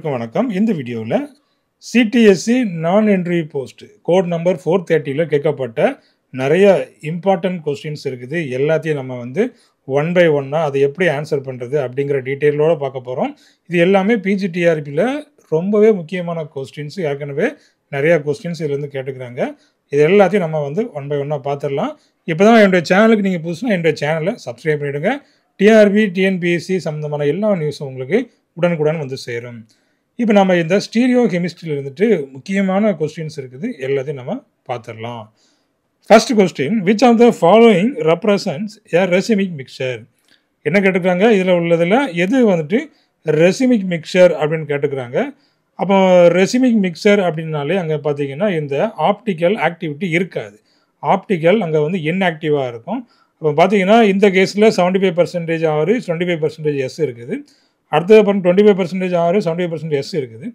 அனைவருக்கும் வணக்கம். இந்த வீடியோவில் சிடிஎஸ்சி நான் என்ட்ரி போஸ்ட் கோட் நம்பர் 430 கேட்கப்பட்ட நிறைய இம்பார்ட்டன்ட் கொஸ்டின்ஸ் இருக்குது. எல்லாத்தையும் நம்ம ஒன் பை ஒன்னாக அதை எப்படி ஆன்சர் பண்ணுறது அப்படிங்கிற டீட்டெயிலோடு பார்க்க போகிறோம். இது எல்லாமே பிஜிடிஆர்பியில் ரொம்பவே முக்கியமான கொஸ்டின்ஸ். ஏற்கனவே நிறையா கொஸ்டின்ஸ் இதுலேருந்து கேட்டுக்கிறாங்க. இது எல்லாத்தையும் நம்ம ஒன் பை ஒன்னாக பார்த்துடலாம். இப்போ தான் என்னுடைய சேனலுக்கு நீங்கள் புதுசுனா என்னுடைய சேனலை சப்ஸ்கிரைப் பண்ணிவிடுங்க. டிஆர்பி டிஎன்பிஎஸ்சி சம்மந்தமான எல்லா நியூஸும் உங்களுக்கு உடனுக்குடன் சேரும். இப்போ நம்ம இந்த ஸ்டீரியோ கெமிஸ்ட்ரியில் இருந்துட்டு முக்கியமான கொஸ்டின்ஸ் இருக்குது. எல்லாத்தையும் நம்ம பார்த்துடலாம். First question, which of the following represents a racemic mixture? என்ன கேட்டுக்கிறாங்க, இதில் உள்ளதில் எது ரெசிமிக் மிக்சர் அப்படின்னு கேட்டுக்கிறாங்க. அப்போ ரெசிமிக் மிக்சர் அப்படின்னாலே அங்கே பார்த்தீங்கன்னா இந்த ஆப்டிக்கல் ஆக்டிவிட்டி இருக்காது. ஆப்டிக்கல் அங்கே இன்ஆக்டிவாக இருக்கும். அப்போ பார்த்தீங்கன்னா இந்த கேஸில் 75% ஆர் 25% எஸ் இருக்குது. அடுத்தது 25% ஆர் 75% எஸ் இருக்குது.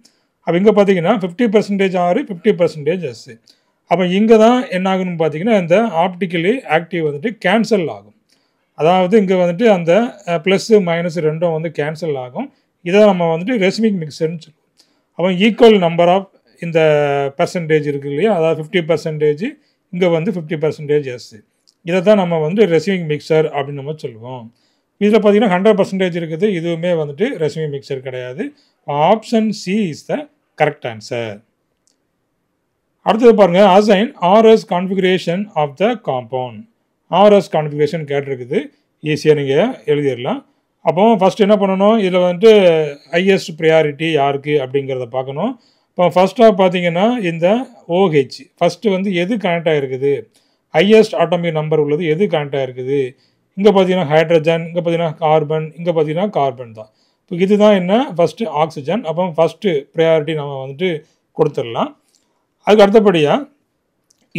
அப்போ இங்கே பார்த்தீங்கன்னா 50% ஆர் 50% எஸ். அப்போ இங்கே தான் என்ன ஆகணும்னு பார்த்தீங்கன்னா இந்த ஆப்டிக்கலி ஆக்டிவ் கேன்சல் ஆகும். அதாவது இங்கே அந்த ப்ளஸ் மைனஸ் ரெண்டும் கேன்சல் ஆகும். இதை நம்ம ரெசிமிக் மிக்சர்னு சொல்லுவோம். அப்போ ஈக்குவல் நம்பர் ஆஃப் இந்த பர்சன்டேஜ் இருக்குது இல்லையா, அதாவது 50% இங்கே 50% எஸ். இதை தான் நம்ம ரெசிமிக் மிக்சர் அப்படின்னு நம்ம சொல்லுவோம். இதில் பார்த்தீங்கன்னா 100% இருக்குது. இதுவுமே ரெசிமிக் மிக்சர் கிடையாது. Option C is the correct answer. அடுத்தது பாருங்கள், assign RS configuration of the compound. RS configuration கேட்டிருக்குது. ஈஸியாக நீங்கள் எழுதிடலாம். அப்போ ஃபஸ்ட் என்ன பண்ணணும், இதில் ஹையஸ்ட் ப்ரையாரிட்டி யாருக்கு அப்படிங்கிறத பார்க்கணும். இப்போ ஃபஸ்ட்டாக பார்த்தீங்கன்னா இந்த OH ஃபஸ்ட்டு எது கனெக்ட் ஆகிருக்குது, ஹையஸ்ட் ஆட்டோமிக் நம்பர் உள்ளது எது கனெக்ட் ஆகிருக்குது. இங்கே பார்த்தீங்கன்னா ஹைட்ரஜன், இங்கே பார்த்தீங்கன்னா கார்பன், இங்கே பார்த்தீங்கன்னா கார்பன் தான். இப்போ இதுதான் என்ன, ஃபஸ்ட்டு ஆக்சிஜன். அப்போ ஃபஸ்ட்டு ப்ரையாரிட்டி நம்ம கொடுத்துடலாம். அதுக்கு அடுத்தபடியாக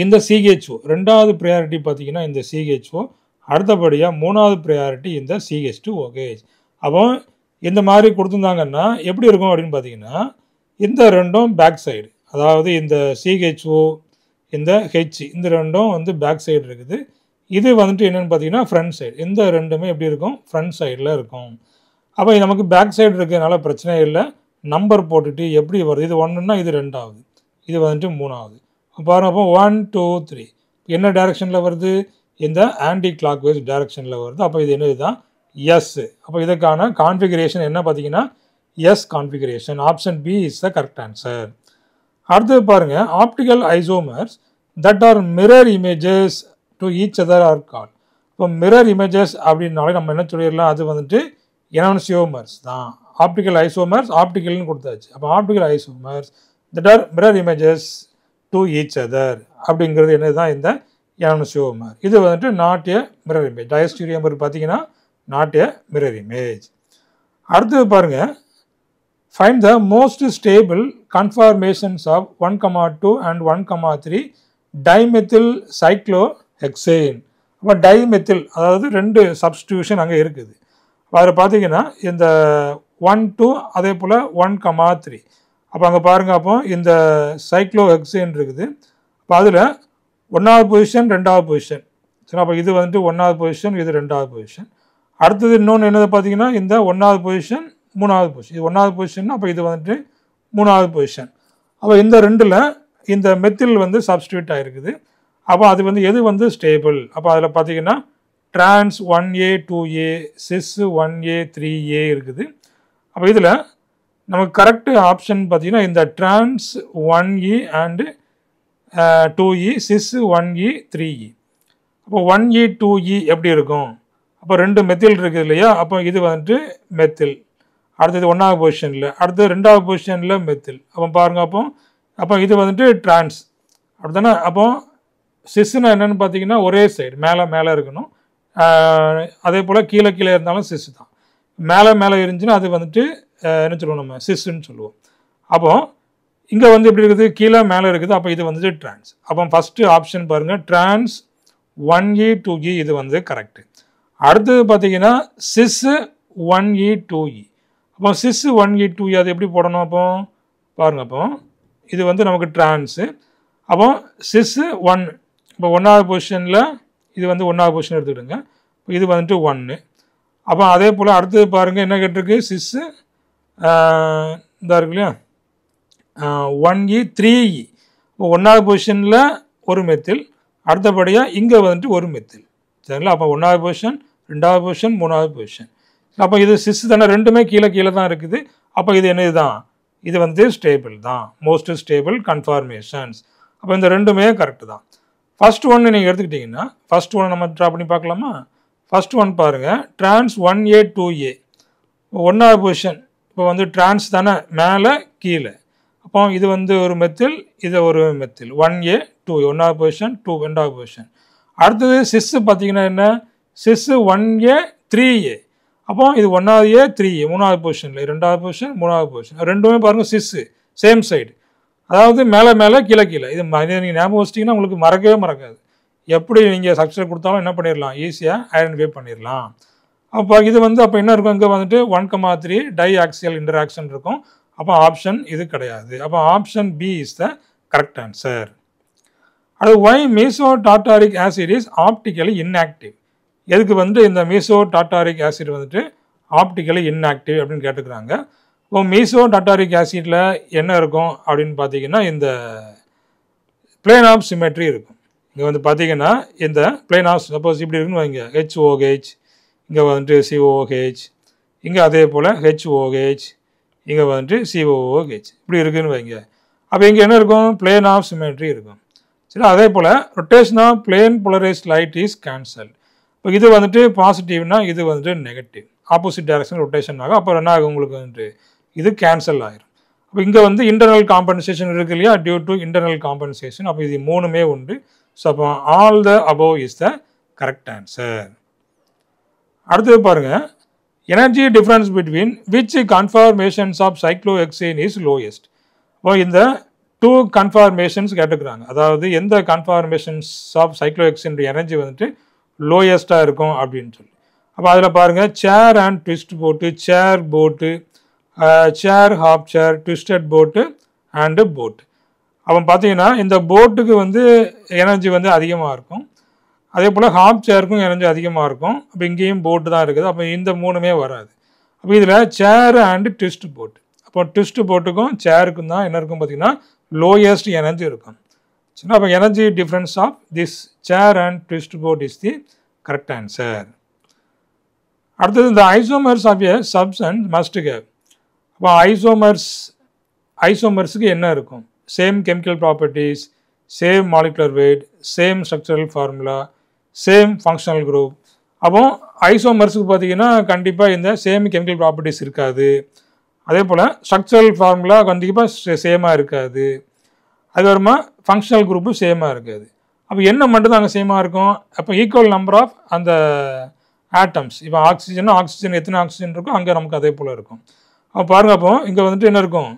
இந்த CHO ரெண்டாவது ப்ரையாரிட்டி பார்த்தீங்கன்னா இந்த CHO. அடுத்தபடியாக மூணாவது ப்ரையாரிட்டி இந்த CH2OH. அப்போ இந்த மாதிரி கொடுத்துருந்தாங்கன்னா எப்படி இருக்கும் அப்படின்னு பார்த்தீங்கன்னா இந்த ரெண்டும் பேக் சைடு, அதாவது இந்த CHO இந்த H இந்த ரெண்டும் பேக் சைடு இருக்குது. இது என்னென்னு பார்த்தீங்கன்னா ஃப்ரண்ட் சைடு. இந்த ரெண்டுமே எப்படி இருக்கும், ஃப்ரண்ட் சைடில் இருக்கும். அப்போ நமக்கு பேக் சைடு இருக்கிறதுனால பிரச்சனை இல்லை. நம்பர் போட்டுட்டு எப்படி வருது, இது 1ன்னா இது 2ஆவது, இது 3ஆவது. பாருங்க, அப்போ 1 2 3 என்ன டைரக்ஷனில் வருது, இந்த ஆன்டி கிளாக் வைஸ் டைரக்ஷனில் வருது. அப்போ இது என்னது தான் எஸ். அப்போ இதுக்கான கான்ஃபிகரேஷன் என்ன பார்த்தீங்கன்னா S configuration. Option B is the correct answer. அடுத்தது பாருங்கள், optical isomers that are mirror images to each other are call. இப்போ மிரர் இமேஜஸ் அப்படின்னாலே நம்ம என்ன சொல்லிடலாம், அது எனான்சியோமர்ஸ் தான். ஆப்டிக்கல் ஐசோமர்ஸ் ஆப்டிக்கல்னு கொடுத்தாச்சு. அப்போ optical isomers that are mirror images to each other அப்படிங்கிறது என்னது தான் இந்த எனான்சியோமர். இது not a mirror image. Diastereomer பார்த்தீங்கன்னா நாட் ஏ மிரர் இமேஜ். அடுத்தது பாருங்கள், find the most stable conformations of 1,2 and 1,3 dimethyl cyclohexane. அப்போ டைமெத்தில் அதாவது 2 சப்ஸ்டியூஷன் அங்கே இருக்குது. அதில் பார்த்தீங்கன்னா இந்த 1 2 அதே போல் 1,3. அப்போ அங்கே பாருங்கள், அப்போ இந்த சைக்ளோஹெக்சேன் இருக்குது. அப்போ அதில் 1வது பொசிஷன் 2வது பொசிஷன். சரி, அப்போ இது 1வது பொசிஷன், இது 2வது பொசிஷன். அடுத்தது இன்னொன்று என்னது பார்த்தீங்கன்னா இந்த 1வது பொசிஷன் 3வது பொசிஷன். இது 1வது பொசிஷன், அப்போ இது 3வது பொசிஷன். அப்போ இந்த 2ல் இந்த மெத்தில் சப்ஸ்டியூட் ஆகிருக்குது. அப்போ அது எது ஸ்டேபிள். அப்போ அதில் பார்த்தீங்கன்னா trans 1A 2A sis 1A 3A இருக்குது. அப்போ இதில் நமக்கு கரெக்டு ஆப்ஷன் பார்த்தீங்கன்னா இந்த trans 1E and 2E sis 1E 3E. அப்போ 1E 2E எப்படி இருக்கும், அப்போ 2 மெத்தில் இருக்குது இல்லையா. அப்போ இது மெத்தில். அடுத்தது 1வது பொசிஷனில், அடுத்தது 2வது பொசிஷனில் மெத்தில். அப்போ பாருங்கள், அப்போ இது ட்ரான்ஸ் அப்படி தானே. அப்போ சிஸ்னா என்னென்னு பார்த்தீங்கன்னா ஒரே சைடு மேலே இருக்கணும். அதே போல் கீழே இருந்தாலும் சிஸ் தான். மேலே இருந்துச்சுன்னா அது என்ன சொல்லுவோம், நம்ம சிஸ்ன்னு சொல்லுவோம். அப்போ இங்கே எப்படி இருக்குது, கீழே மேலே இருக்குது. அப்போ இது ட்ரான்ஸ். அப்போ ஃபஸ்ட்டு ஆப்ஷன் பாருங்கள், ட்ரான்ஸ் 1E 2E இது கரெக்டு. அடுத்தது பார்த்தீங்கன்னா சிஸ் 1E 2E. அப்போ சிஸ் 1E 2E அது எப்படி போடணும், அப்போ பாருங்கள், அப்போ இது நமக்கு ட்ரான்ஸு. அப்போ சிஸ் 1, இப்போ 1வது பொசிஷனில் இது 1வது பொசிஷன் எடுத்துக்கிடுங்க. இது 1. அப்போ அதே போல் அடுத்தது பாருங்கள் என்ன கேட்டிருக்கு, சிஸ்ஸு இந்த இருக்கு இல்லையா 1E 3E. ஒன்றாவது பொசிஷனில் ஒரு மெத்தில், அடுத்தபடியாக இங்கே வந்துட்டு ஒரு மெத்தில். சரிங்களா? அப்போ ஒன்றாவது பொசிஷன், ரெண்டாவது பொசிஷன், மூணாவது பொசிஷன். அப்போ இது சிஸ் தானே, ரெண்டுமே கீழே கீழே தான் இருக்குது. அப்போ இது என்னது தான், இது வந்து ஸ்டேபிள் தான், மோஸ்ட் ஸ்டேபிள் கன்ஃபார்மேஷன்ஸ். அப்போ இந்த ரெண்டுமே கரெக்டு தான். ஃபர்ஸ்ட் ஒன்று நீங்கள் எடுத்துக்கிட்டிங்கன்னா ஃபர்ஸ்ட் ஒன்று நம்ம ட்ரா பண்ணி பார்க்கலாமா? ஃபர்ஸ்ட் ஒன் பாருங்கள், ட்ரான்ஸ் 1A 2A. ஒன்றாவது பொசிஷன் இப்போ வந்து ட்ரான்ஸ் தானே, மேலே கீழே. அப்போ இது வந்து ஒரு மெத்தில், இது ஒரு மெத்தில். 1A 2A ஒன்றாவது பொசிஷன், 2 ரெண்டாவது பொசிஷன். அடுத்தது சிஸ்ஸு பார்த்தீங்கன்னா என்ன, சிஸ்ஸு 1A 3A. அப்போ இது 1A 3A மூணாவது பொசிஷனில், ரெண்டாவது பொசிஷன், மூணாவது பொசிஷன். ரெண்டுமே பாருங்கள் சிஸ்ஸு, சேம் சைடு. அதாவது மேலே மேலே கீழே கீழே. இது நீங்கள் ஞாபகம் வச்சிட்டிங்கன்னா உங்களுக்கு மறக்கவே மறக்காது. எப்படி நீங்கள் ஸ்ட்ரக்சர் கொடுத்தாலும் என்ன பண்ணிடலாம், ஈஸியாக ஐடென்டிஃபை பண்ணிடலாம். அப்போ இது வந்து அப்போ என்ன இருக்கும், இங்கே வந்துட்டு 1,3 டை ஆக்சியல் இன்டராக்ஷன் இருக்கும். அப்போ ஆப்ஷன் இது கிடையாது. அப்போ option B is the correct answer. அது why meso tartaric acid is optically inactive. எதுக்கு வந்து இந்த மீசோ டார்டாரிக் ஆசிட் வந்துட்டு ஆப்டிக்கலி இன்ஆக்டிவ் அப்படின்னு கேட்டுக்கிறாங்க. இப்போ மீசோ டார்டாரிக் ஆசிட்டில் என்ன இருக்கும் அப்படின்னு பார்த்தீங்கன்னா இந்த பிளேன் ஆஃப் சிமெட்ரி இருக்கும். இங்கே வந்து பார்த்தீங்கன்னா இந்த பிளேன் ஆஃப், சப்போஸ் இப்படி இருக்குன்னு வைங்க, HOH, இங்கே வந்துட்டு COOH, இங்கே அதே போல் HOH, இங்கே வந்துட்டு COOH, இப்படி இருக்குதுன்னு வைங்க. அப்போ இங்கே என்ன இருக்கும், பிளேன் ஆஃப் சிமெட்ரி இருக்கும். சரி, அதே போல் rotation of plane polarised light is cancel. இப்போ இது வந்துட்டு பாசிட்டிவ்னா இது வந்துட்டு நெகட்டிவ், ஆப்போசிட் டைரக்ஷன் ரொட்டேஷன் ஆகும். அப்போ என்ன ஆகும், உங்களுக்கு வந்துட்டு இது கேன்சல் ஆகிரும். அப்போ இங்கே வந்து இன்டர்னல் காம்பன்சேஷன் இருக்கு இல்லையா, டியூ டு இன்டர்னல் காம்பன்சேஷன். அப்போ இது மூணுமே உண்டு. ஸோ அப்போ all the above is the correct answer. அடுத்தது பாருங்கள், energy difference between which conformations of cyclohexane is lowest. இப்போ இந்த 2 கன்ஃபார்மேஷன்ஸ் கேட்டுக்கிறாங்க. அதாவது எந்த கன்ஃபார்மேஷன்ஸ் ஆஃப் சைக்ளோஹெக்சேன் எனர்ஜி வந்துட்டு லோயஸ்ட்டாக இருக்கும் அப்படின்னு சொல்லி. அப்போ அதில் பாருங்கள், சேர் அண்ட் ட்விஸ்ட் போட்டு, சேர் போட்டு, சேர் ஹாப் சேர், ட்விஸ்டட் போட்டு அண்டு போட்டு. அப்போ பார்த்தீங்கன்னா இந்த போட்டுக்கு வந்து எனர்ஜி வந்து அதிகமாக இருக்கும். அதே போல் ஹாப் சேருக்கும் எனர்ஜி அதிகமாக இருக்கும். அப்போ இங்கேயும் போட்டு தான் இருக்குது. அப்போ இந்த மூணுமே வராது. அப்போ இதில் சேர் அண்டு ட்விஸ்ட் போட்டு. அப்போ ட்விஸ்ட் போட்டுக்கும் சேருக்கும் தான் என்ன இருக்கும் பார்த்தீங்கன்னா லோயஸ்ட் எனர்ஜி இருக்கும். சரி, அப்போ energy difference of this chair and twist boat is the correct answer. அடுத்தது இந்த isomers of a substance must have. அப்போ ஐசோமர்ஸுக்கு என்ன இருக்கும், same chemical properties, same molecular weight, same structural formula, same functional group. அப்போ ஐசோமர்ஸுக்கு பார்த்தீங்கன்னா கண்டிப்பாக இந்த சேம் கெமிக்கல் ப்ராப்பர்ட்டிஸ் இருக்காது. அதே போல் ஸ்ட்ரக்சரல் ஃபார்முலா கண்டிப்பாக சேமாக இருக்காது. அதுக்கப்புறமா ஃபங்க்ஷனல் குரூப்பும் சேமாக இருக்காது. அப்போ என்ன மட்டும் தான் அங்கே சேமாக இருக்கும், அப்போ ஈக்குவல் நம்பர் ஆஃப் அந்த ஆட்டம்ஸ். இப்போ ஆக்சிஜன் எத்தனை ஆக்சிஜன் இருக்கோ அங்கே நமக்கு அதே போல் இருக்கும். அப்போ பாருங்கள், அப்போ இங்கே வந்துட்டு என்ன இருக்கும்,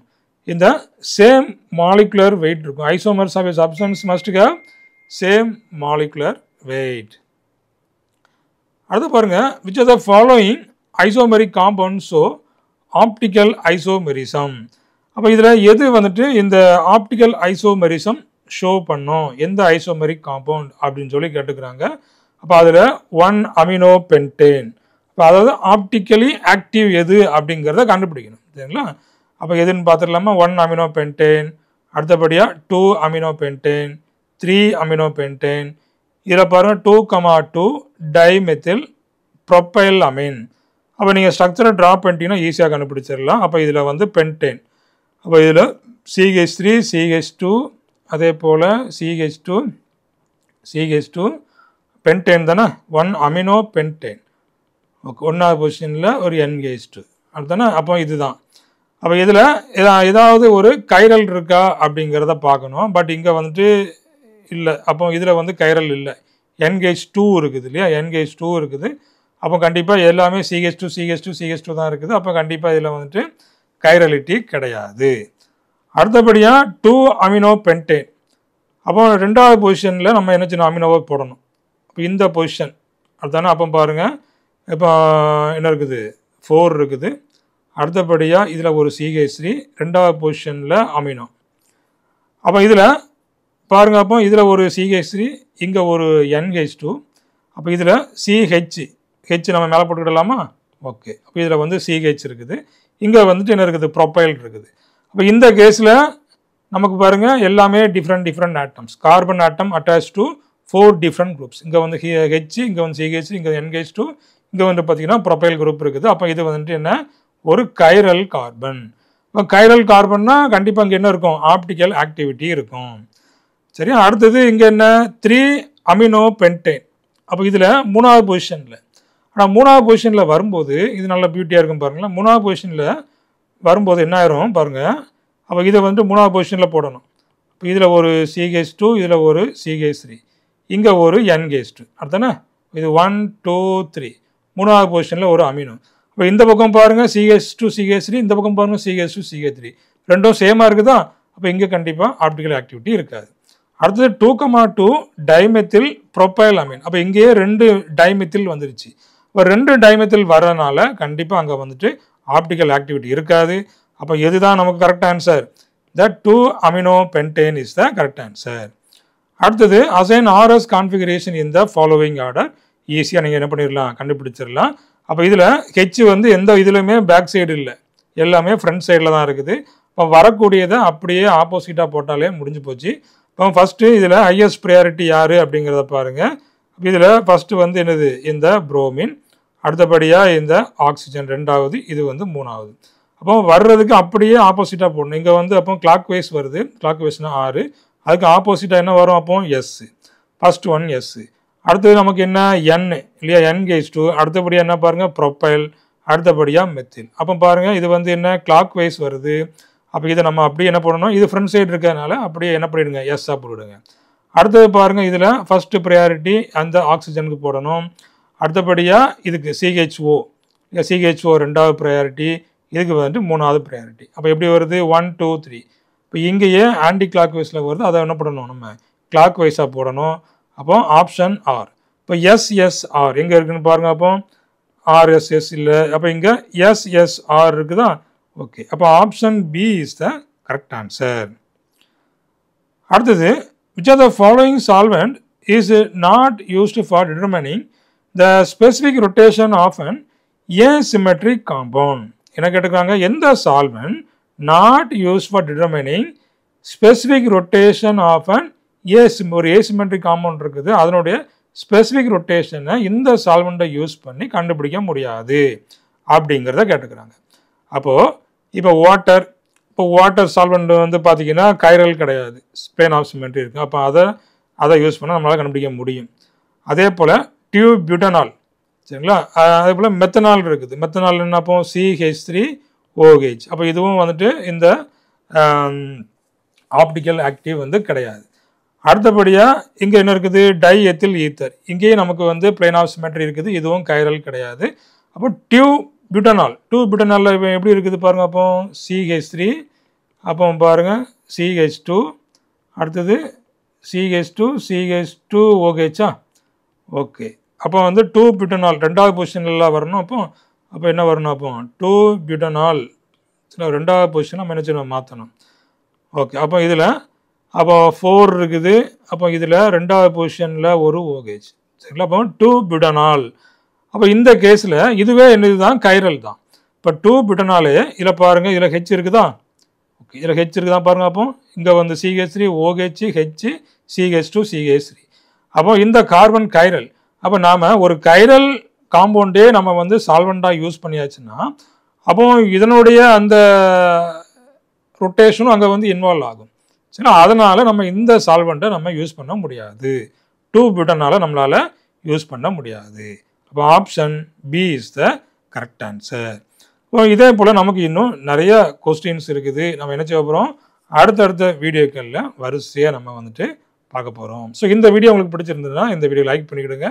இந்த சேம் மாலிகுலர் வெயிட் இருக்கும். Isomers of a substance must have same molecular weight. அடுத்து பாருங்கள், which are the following isomeric compounds show optical isomerism. அப்போ இதில் எது வந்துட்டு இந்த ஆப்டிக்கல் ஐசோமெரிசம் ஷோ பண்ணோம், எந்த ஐசோமெரிக் காம்பவுண்ட் அப்படின்னு சொல்லி கேட்டுக்கிறாங்க. அப்போ அதில் 1 அமினோ பென்டேன். இப்போ அதாவது ஆப்டிக்கலி ஆக்டிவ் எது அப்படிங்கிறத கண்டுபிடிக்கணும். சரிங்களா? அப்போ எதுன்னு பார்த்துடலாமா, 1 அமினோ பென்டேன், அடுத்தபடியாக 2 அமினோ பென்டேன், 3 அமினோ பென்டேன். இதில் பாருங்கள் 2,2 டைமெத்தில் ப்ரொப்பைல் அமீன். அப்போ நீங்கள் ஸ்ட்ரக்சரை ட்ரா பண்ணிட்டீங்கன்னா ஈஸியாக கண்டுபிடிச்சிடலாம். அப்போ இதில் வந்து பென்டேன். அப்போ இதில் CH3 CH2 அதே போல் CH2 பென்டேன் தானே, 1 அமினோ பென்டேன். ஓகே, ஒன்றாவது பொசிஷனில் ஒரு NH2 அதுதானே. அப்போ இதுதான். அப்போ இதில் ஏதாவது ஒரு கைரல் இருக்கா அப்படிங்கிறத பார்க்கணும். பட் இங்கே வந்துட்டு இல்லை. அப்போ இதில் வந்து கைரல் இல்லை, NH2 இருக்குது இல்லையா, NH2 இருக்குது. அப்போ கண்டிப்பாக எல்லாமே CH2 தான் இருக்குது. அப்போ கண்டிப்பாக இதில் வந்துட்டு கைரலிட்டி கிடையாது. அடுத்தபடியாக 2 அமினோ பென்டேன். அப்போ ரெண்டாவது பொசிஷனில் நம்ம என்ன செய்யணும், அமினோவை போடணும். இப்போ இந்த பொசிஷன் அதுதானே. அப்போ பாருங்கள், இப்போ என்ன இருக்குது, 4 இருக்குது. அடுத்தபடியாக இதில் ஒரு CH3, ரெண்டாவது பொசிஷனில் அமினோ. அப்போ இதில் பாருங்கள், அப்போ இதில் ஒரு CH3, இங்கே ஒரு NH2. அப்போ இதில் CH நம்ம மேலே போட்டுக்கிடலாமா? ஓகே, அப்போ இதில் வந்து CH இருக்குது, இங்கே வந்துட்டு என்ன இருக்குது, ப்ரொப்பைல் இருக்குது. அப்போ இந்த கேஸில் நமக்கு பாருங்கள் எல்லாமே different atoms. Carbon atom attach to 4 different groups. இங்கே வந்து ஹெச், இங்கே வந்து CH, இங்கே NH2, இங்கே வந்து பார்த்தீங்கன்னா ப்ரொப்பைல் குரூப் இருக்குது. அப்போ இது வந்துட்டு என்ன, ஒரு கைரல் கார்பன். இப்போ கைரல் கார்பன்னா கண்டிப்பாக இங்கே என்ன இருக்கும், ஆப்டிக்கல் ஆக்டிவிட்டி இருக்கும். சரியா. அடுத்தது இங்கே என்ன, 3 அமினோ பென்டேன். அப்போ இதில் 3வது பொசிஷனில். ஆனால் 3வது பொசிஷனில் வரும்போது இது நல்ல பியூட்டியாக இருக்கும் பாருங்களேன். 3வது பொசிஷனில் வரும்போது என்ன ஆயிரும் பாருங்கள். அப்போ இதை வந்து 3வது பொசிஷனில் போடணும். இப்போ இதில் ஒரு CH2, இதில் ஒரு CH3, இங்கே ஒரு NH2. அடுத்தானே இது 1 2 3 3வது பொசிஷனில் ஒரு அமினோ. இப்போ இந்த பக்கம் பாருங்கள் CH2 CH3, இந்த பக்கம் பாருங்கள் CH2 CH3, ரெண்டும் சேமாக இருக்குதா. அப்போ இங்கே கண்டிப்பாக ஆப்டிக்கல் ஆக்டிவிட்டி இருக்காது. அடுத்தது 2,2 டைமெத்தில் ப்ரொப்பைல் அமீன். அப்போ இங்கேயே 2 டைமெத்தில் வந்துருச்சு. இப்போ 2 டைமெத்தில் வர்றதுனால கண்டிப்பாக அங்கே வந்துட்டு ஆப்டிக்கல் ஆக்டிவிட்டி இருக்காது. அப்போ எதுதான் நமக்கு correct answer, the 2 amino pentane is the correct answer. அடுத்தது assign RS configuration in the following order. ஈஸியாக நீங்கள் என்ன பண்ணிடலாம், கண்டுபிடிச்சிடலாம். அப்போ இதில் ஹெச் வந்து எந்த இதுலையுமே பேக் சைடு இல்லை, எல்லாமே ஃப்ரண்ட் சைடில் தான் இருக்குது. இப்போ வரக்கூடியதை அப்படியே ஆப்போசிட்டாக போட்டாலே முடிஞ்சு போச்சு. இப்போ ஃபஸ்ட்டு இதில் ஹையஸ்ட் ப்ரையாரிட்டி யார் அப்படிங்கிறத பாருங்கள். இதில் ஃபஸ்ட்டு வந்து என்னது, இந்த புரோமின், அடுத்தபடியாக இந்த ஆக்சிஜன் 2வது, இது வந்து 3வது. அப்போ வர்றதுக்கு அப்படியே ஆப்போசிட்டாக போடணும். இங்கே வந்து அப்போ கிளாக் வைஸ் வருது, கிளாக் வைஸ்னால் 6, அதுக்கு ஆப்போசிட்டாக என்ன வரும், அப்போ எஸ், ஃபஸ்ட் ஒன் எஸ். அடுத்தது நமக்கு என்ன, N இல்லையா, NH2, அடுத்தபடியாக என்ன பாருங்கள், ப்ரொப்பைல், அடுத்தபடியாக மெத்தில். அப்போ பாருங்கள் இது வந்து என்ன, கிளாக் வைஸ் வருது. அப்போ இதை நம்ம அப்படியே என்ன பண்ணணும், இது ஃப்ரண்ட் சைடு இருக்கிறதுனால அப்படியே என்ன பண்ணிவிடுங்க, எஸ்ஸாக போட்டுவிடுங்க. அடுத்தது பாருங்கள் இதில் ஃபஸ்ட்டு ப்ரையாரிட்டி அந்த ஆக்சிஜனுக்கு போடணும். அடுத்தபடியாக இதுக்கு CHO, CHO 2வது ப்ரையாரிட்டி, இதுக்கு வந்துட்டு 3வது ப்ரையாரிட்டி. அப்போ எப்படி வருது, 1 2 3. இப்போ இங்கேயே ஆன்டி கிளாக் வைஸில் வருது, அதை என்ன பண்ணணும், நம்ம கிளாக் வைஸாக போடணும். அப்போ ஆப்ஷன் ஆர். இப்போ SSR எங்கே இருக்குதுன்னு பாருங்கள். அப்போ RSS இல்லை, அப்போ இங்கே SSR இருக்குதா. ஓகே, அப்போ option B is the correct answer. அடுத்தது, which of the following solvent is not used for determining the specific rotation of an asymmetric compound? என்ன கேட்டுக்கிறாங்க, எந்த solvent not use for determining specific rotation of an ஒரு asymmetric compound இருக்குது, அதனுடைய specific ரொட்டேஷனை இந்த சால்வெண்ட்டை use பண்ணி கண்டுபிடிக்க முடியாது அப்படிங்கிறத கேட்டுக்கிறாங்க. அப்போது இப்போ வாட்டர் சால்வெண்ட் வந்து பார்த்தீங்கன்னா கைரல் கிடையாது, பிளேன் ஆஃப் சிமெட்ரி இருக்குது. அப்போ அதை யூஸ் பண்ணால் நம்மளால் கண்டுபிடிக்க முடியும். அதே போல் டியூபியூட்டனால், சரிங்களா. அதே போல் மெத்தனால் இருக்குது. மெத்தனால் என்ன, அப்போ CH3OH. அப்போ இதுவும் வந்துட்டு இந்த ஆப்டிக்கல் ஆக்டிவ் வந்து கிடையாது. அடுத்தபடியாக இங்கே என்ன இருக்குது, டை எத்தில் ஈத்தர். இங்கேயும் நமக்கு வந்து பிளேன் ஆஃப் சிமெட்ரி இருக்குது, இதுவும் கைரல் கிடையாது. அப்போ டியூபியூட்டனால் எப்படி இருக்குது பாருங்கள். அப்போ CH3, அப்போ பாருங்கள் CH2, அடுத்தது CH2OH. ஓகே, அப்போ வந்து 2-பியூட்டனால் 2வது பொசிஷன்லாம் வரணும். அப்போ என்ன வரணும், அப்போ 2-பியூட்டனால் 2வது பொசிஷன் நம்ம என்ன செய்யணும், மாற்றணும். ஓகே, அப்போ இதில் அப்போ 4 இருக்குது. அப்போ இதில் 2வது பொசிஷனில் ஒரு OH, சரிங்களா. அப்போ 2-பியூட்டனால். அப்போ இந்த கேஸில் இதுவே என்னது தான், கைரல் தான். இப்போ 2-பியூட்டனாலே இதில் பாருங்கள், இதில் ஹெச் இருக்குதா. ஓகே, இதில் ஹெச் இருக்குதா பாருங்கள். அப்போ இங்கே வந்து CH3OH, H, CH2, CH3. அப்போ இந்த கார்பன் கைரல். அப்போ நாம் ஒரு கைரல் காம்பவுண்டே நம்ம வந்து சால்வெண்ட்டாக யூஸ் பண்ணியாச்சுன்னா அப்போ இதனுடைய அந்த ரொட்டேஷனும் அங்கே வந்து இன்வால்வ் ஆகும். சரி, அதனால் நம்ம இந்த சால்வெண்ட்டை நம்ம யூஸ் பண்ண முடியாது. 2-பியூட்டனால் நம்மளால் யூஸ் பண்ண முடியாது. அப்போ option B is the correct answer. இப்போ இதே போல் நமக்கு இன்னும் நிறைய கொஸ்டின்ஸ் இருக்குது. நம்ம என்ன செய்ய போகிறோம், அடுத்தடுத்த வீடியோக்களில் வரிசையாக நம்ம வந்துட்டு பார்க்க போகிறோம். ஸோ இந்த வீடியோ உங்களுக்கு பிடிச்சிருந்ததுன்னா இந்த வீடியோ லைக் பண்ணிவிடுங்க.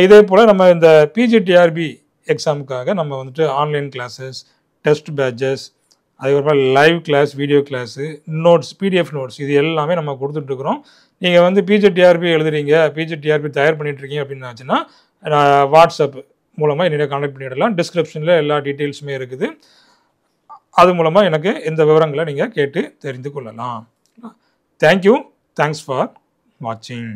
இதே போல் நம்ம இந்த PGTRB எக்ஸாமுக்காக நம்ம வந்துட்டு ஆன்லைன் கிளாஸஸ், டெஸ்ட் பேட்சஸ், அதுக்கப்புறம் live class, video class, notes, PDF notes, இது எல்லாமே நம்ம கொடுத்துட்ருக்குறோம். நீங்கள் வந்து PGTRB எழுதுறீங்க, PGTRB தயார் பண்ணிட்டுருக்கீங்க அப்படின்னாச்சுன்னா வாட்ஸ்அப் மூலமாக என்னை கான்டாக்ட் பண்ணிடலாம். டிஸ்கிரிப்ஷனில் எல்லா டீட்டெயில்ஸுமே இருக்குது. அது மூலமாக எனக்கு இந்த விவரங்களை நீங்கள் கேட்டு தெரிந்து கொள்ளலாம். தேங்க்யூ. தேங்க்ஸ் ஃபார் வாட்சிங்.